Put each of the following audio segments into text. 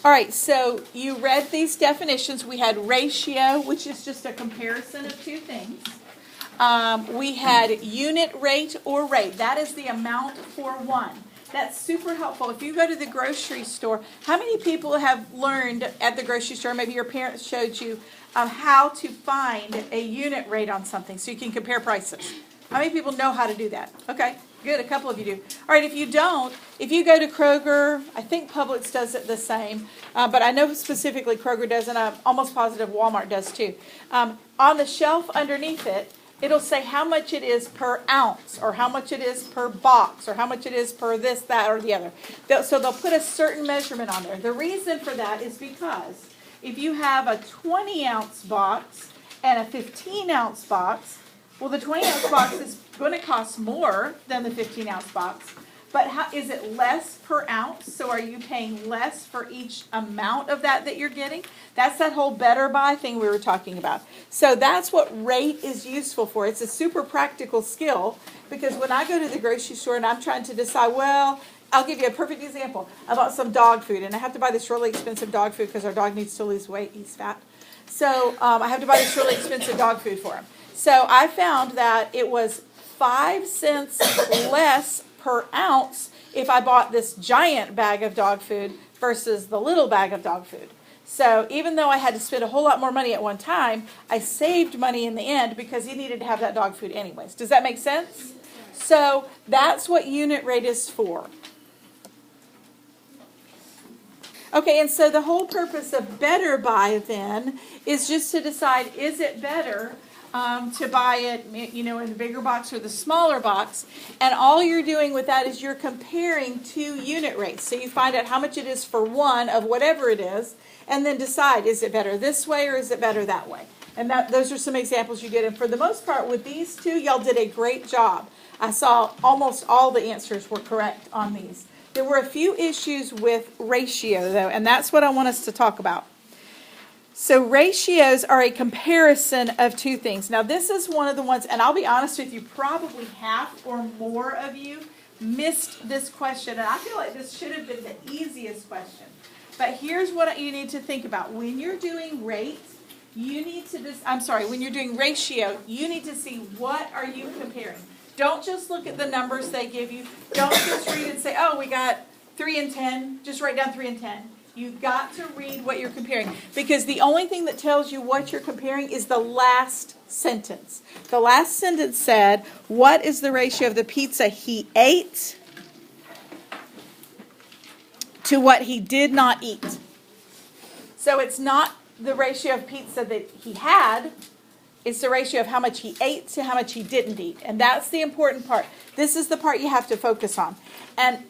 All right, so you read these definitions. We had ratio, which is just a comparison of two things. We had unit rate or rate. That is the amount for one. That's super helpful. If you go to the grocery store, how many people have learned at the grocery store, maybe your parents showed you, how to find a unit rate on something so you can compare prices? How many people know how to do that? Okay, good. A couple of you do. All right, if you don't, if you go to Kroger, I think Publix does it the same, but I know specifically Kroger does, and I'm almost positive Walmart does too. On the shelf underneath it, it'll say how much it is per ounce, or how much it is per box, or how much it is per this, that, or the other. So they'll put a certain measurement on there. The reason for that is because if you have a 20-ounce box and a 15-ounce box, well, the 20-ounce box is going to cost more than the 15-ounce box. But is it less per ounce? So are you paying less for each amount of that you're getting? That's that whole better buy thing we were talking about. So that's what rate is useful for. It's a super practical skill, because when I go to the grocery store and I'm trying to decide, well, I'll give you a perfect example. I bought some dog food, and I have to buy this really expensive dog food because our dog needs to lose weight. He's fat. So I have to buy this really expensive dog food for him. So I found that it was 5 cents less per ounce if I bought this giant bag of dog food versus the little bag of dog food. So even though I had to spend a whole lot more money at one time, I saved money in the end because he needed to have that dog food anyways. Does that make sense? So that's what unit rate is for. Okay, and so the whole purpose of better buy then is just to decide, is it better to buy it, in the bigger box or the smaller box? And all you're doing with that is you're comparing two unit rates. So you find out how much it is for one of whatever it is, and then decide, is it better this way or is it better that way? And those are some examples you did. And for the most part, with these two, y'all did a great job. I saw almost all the answers were correct on these. There were a few issues with ratio, though, and that's what I want us to talk about. So ratios are a comparison of two things. Now, this is one of the ones, and I'll be honest with you, probably half or more of you missed this question, and I feel like this should have been the easiest question. But here's what you need to think about. When you're doing rate, when you're doing ratio, you need to see what are you comparing. Don't just look at the numbers they give you. Don't just read and say, oh, we got 3 and 10. Just write down 3 and 10. You've got to read what you're comparing, because the only thing that tells you what you're comparing is the last sentence. The last sentence said, what is the ratio of the pizza he ate to what he did not eat? So it's not the ratio of pizza that he had. It's the ratio of how much he ate to how much he didn't eat. And that's the important part. This is the part you have to focus on. And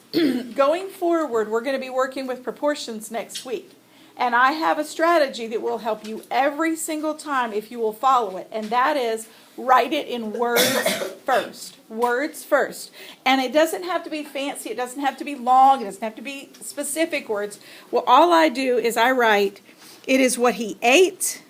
going forward, we're going to be working with proportions next week. And I have a strategy that will help you every single time if you will follow it. And that is, write it in words first. Words first. And it doesn't have to be fancy. It doesn't have to be long. It doesn't have to be specific words. Well, all I do is I write, it is what he ate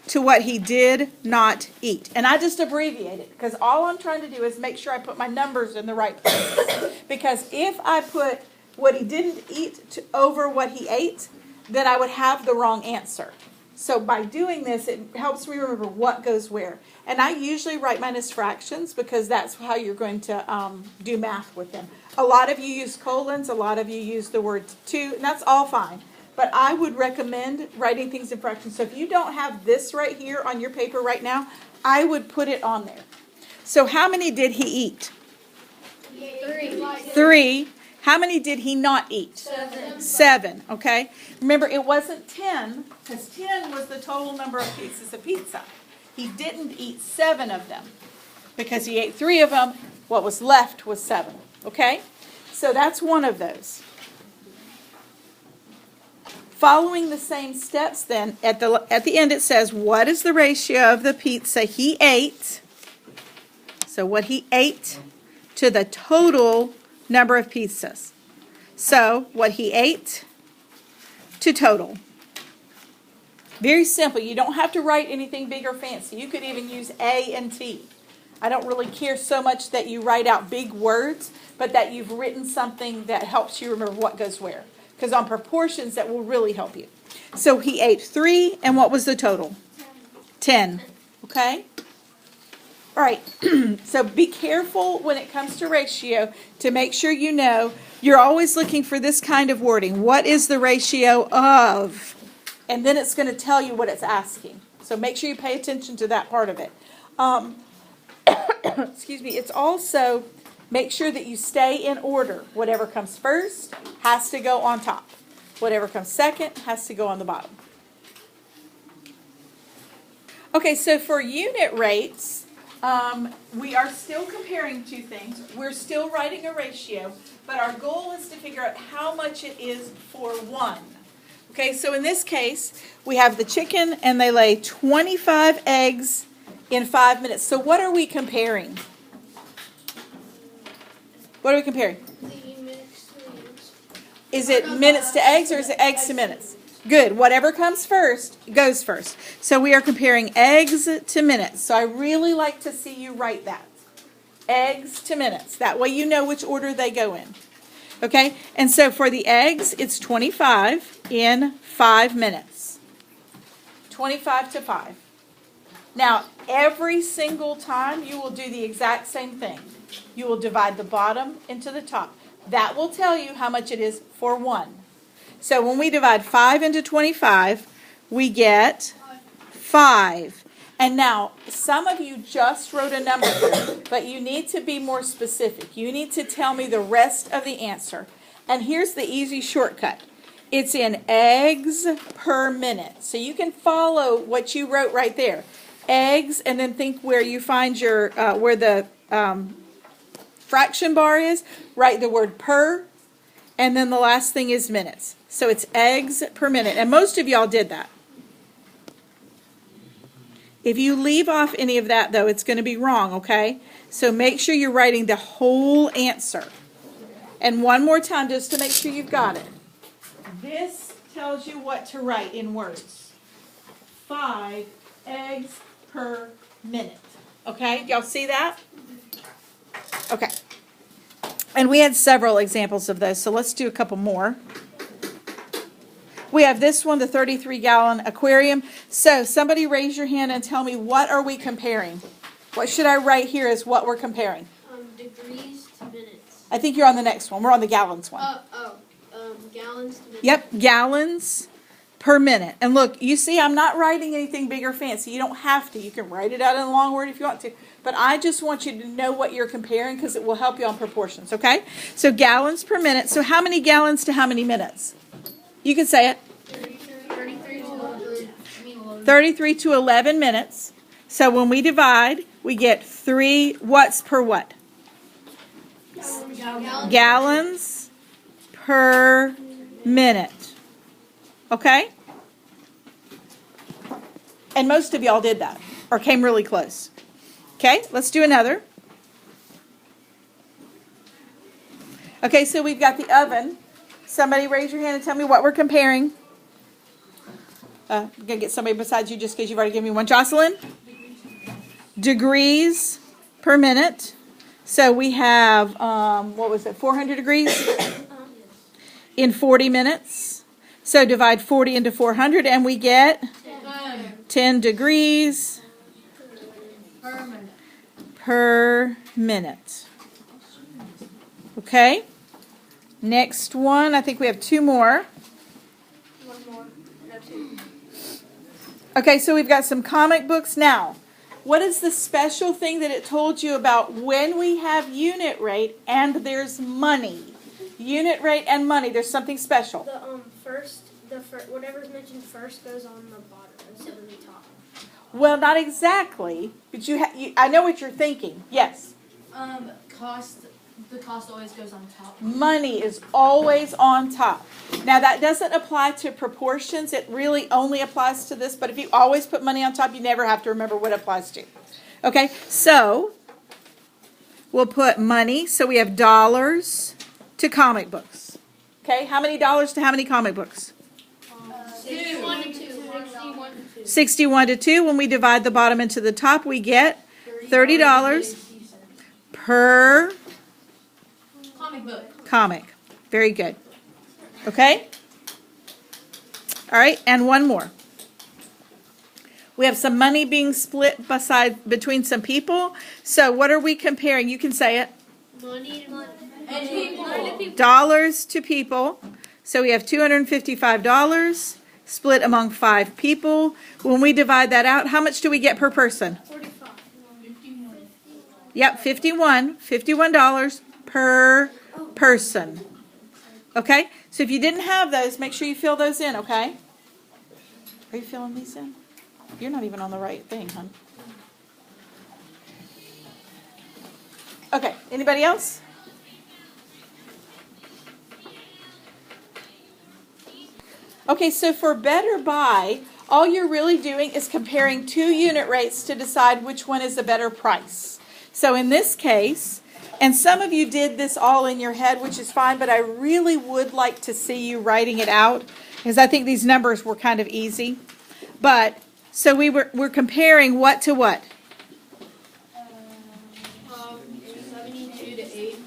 to what he did not eat. And I just abbreviate it, because all I'm trying to do is make sure I put my numbers in the right place. Because if I put what he didn't eat over what he ate, then I would have the wrong answer. So by doing this, it helps me remember what goes where. And I usually write mine as fractions, because that's how you're going to do math with them. A lot of you use colons, a lot of you use the word to, and that's all fine. But I would recommend writing things in fractions. So if you don't have this right here on your paper right now, I would put it on there. So how many did he eat? 3. How many did he not eat? 7, okay? Remember, it wasn't 10, because 10 was the total number of pieces of pizza. He didn't eat 7 of them, because he ate 3 of them. What was left was 7, okay? So that's one of those. Following the same steps then, at the end it says, what is the ratio of the pizza he ate? So what he ate to the total number of pizzas. So what he ate to total. Very simple. You don't have to write anything big or fancy. You could even use A and T. I don't really care so much that you write out big words, but that you've written something that helps you remember what goes where. because on proportions that will really help you. So he ate 3, and what was the total? 10. Okay? All right, so be careful when it comes to ratio to make sure you know. You're always looking for this kind of wording. What is the ratio of? And then it's going to tell you what it's asking. So make sure you pay attention to that part of it. Excuse me. It's also make sure that you stay in order. Whatever comes first has to go on top. Whatever comes second has to go on the bottom. Okay, so for unit rates, we are still comparing two things. We're still writing a ratio, but our goal is to figure out how much it is for 1. Okay, so in this case, we have the chicken, and they lay 25 eggs in 5 minutes. So what are we comparing? What are we comparing? The minutes to eggs. Is it minutes to eggs, or is it eggs to minutes? Good. Whatever comes first goes first. So we are comparing eggs to minutes. So I really like to see you write that. Eggs to minutes. That way you know which order they go in. Okay? And so for the eggs, it's 25 in 5 minutes. 25 to 5. Now, every single time you will do the exact same thing. You will divide the bottom into the top. That will tell you how much it is for 1. So when we divide 5 into 25, we get 5. And now, some of you just wrote a number here, but you need to be more specific. You need to tell me the rest of the answer. And here's the easy shortcut. It's in eggs per minute. So you can follow what you wrote right there. Eggs, and then think where you find your, where the fraction bar is. Write the word per, and then the last thing is minutes. So it's eggs per minute. And most of y'all did that. If you leave off any of that, though, it's going to be wrong, okay? So make sure you're writing the whole answer. And one more time, just to make sure you've got it. This tells you what to write in words. 5 eggs per minute. Okay? Y'all see that? Okay. And we had several examples of those, so let's do a couple more. We have this one, the 33-gallon aquarium. So somebody raise your hand and tell me, what are we comparing? What should I write here as what we're comparing? Degrees to minutes. I think you're on the next one. We're on the gallons one. Gallons to minutes. Yep, gallons per minute. And look, you see, I'm not writing anything big or fancy. You don't have to. You can write it out in a long word if you want to. But I just want you to know what you're comparing because it will help you on proportions, okay? So gallons per minute. So how many gallons to how many minutes? You can say it. 33 to 11 minutes. So when we divide, we get 3 what's per what? Gallons per minute. Okay? And most of y'all did that or came really close. Okay, let's do another. Okay, so we've got the oven. Somebody raise your hand and tell me what we're comparing. I'm going to get somebody besides you just because you've already given me one. Jocelyn? Degrees per minute. So we have, 400 degrees in 40 minutes. So divide 40 into 400 and we get 10 degrees per minute. Okay? Next one, I think we have 2 more. One more. No, 2. Okay, so we've got some comic books now. What is the special thing that it told you about when we have unit rate and there's money? Unit rate and money, there's something special. Whatever's mentioned first goes on the bottom instead of the top. Well, not exactly, but I know what you're thinking. Yes. The cost always goes on top. Money is always on top. Now, that doesn't apply to proportions. It really only applies to this. But if you always put money on top, you never have to remember what it applies to. Okay, so we'll put money. So we have dollars to comic books. Okay, how many dollars to how many comic books? 61 to 2. 61 to 2. When we divide the bottom into the top, we get $30 per Comic book. comic. Very good. Okay? All right, and one more. We have some money being split between some people. So what are we comparing? You can say it. Money And people. Dollars to people. So we have $255 split among 5 people. When we divide that out, how much do we get per person? 45. Yep, $51 per person. Okay? So if you didn't have those, make sure you fill those in, okay? Are you filling these in? You're not even on the right thing, hon. Okay, anybody else? Okay, so for Better Buy, all you're really doing is comparing 2 unit rates to decide which one is a better price. So in this case, and some of you did this all in your head, which is fine, but I really would like to see you writing it out, because I think these numbers were kind of easy. But, so we're comparing what to what? 72 to 8.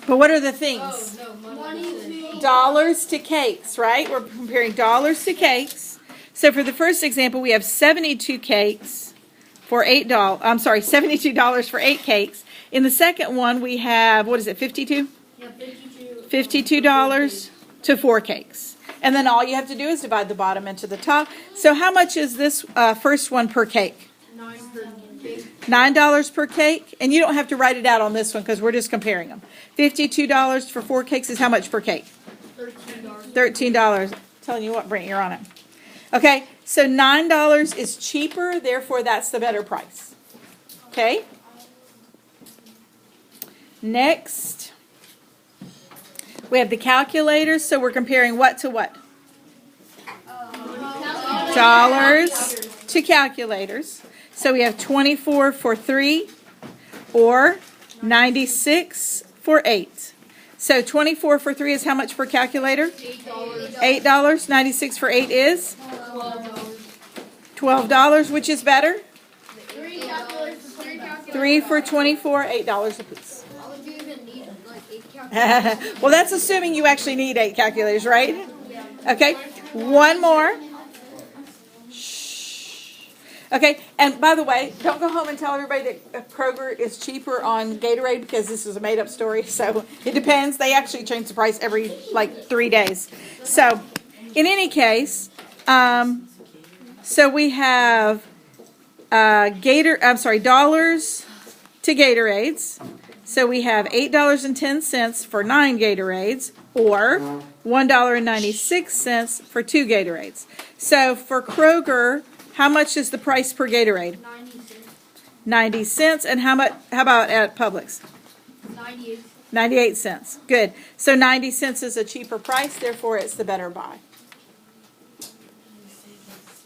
But what are the things? Oh, no, money to Dollars to cakes, right? We're comparing dollars to cakes. So for the first example, we have 72 cakes for $8. I'm sorry, $72 for 8 cakes. In the second one, we have, what is it, 52? Yeah, 52. $52 to 4 cakes. And then all you have to do is divide the bottom into the top. So how much is this first one per cake? 9 per cake. $9 per cake. And you don't have to write it out on this one because we're just comparing them. $52 for 4 cakes is how much per cake? $13. $13. Telling you what, Brent, you're on it. Okay, so $9 is cheaper, therefore that's the better price. Okay? Next, we have the calculators, so we're comparing what to what? Dollars to calculators. So we have 24 for 3 or 96 for 8. So 24 for 3 is how much per calculator? $8. 96 for 8 is? $12. Which is better? 3 for 24, $8 a piece. Why would you even need like 8 calculators? Well, that's assuming you actually need 8 calculators, right? Okay, one more. Okay, and by the way, don't go home and tell everybody that Kroger is cheaper on Gatorade because this is a made-up story. So it depends. They actually change the price every like 3 days. So in any case, so we have dollars to Gatorades. So we have $8.10 for 9 Gatorades, or $1.96 for 2 Gatorades. So for Kroger, how much is the price per Gatorade? 90 cents. 90 cents. And how about at Publix? 98. 98 cents. Good. So 90 cents is a cheaper price, therefore it's the better buy.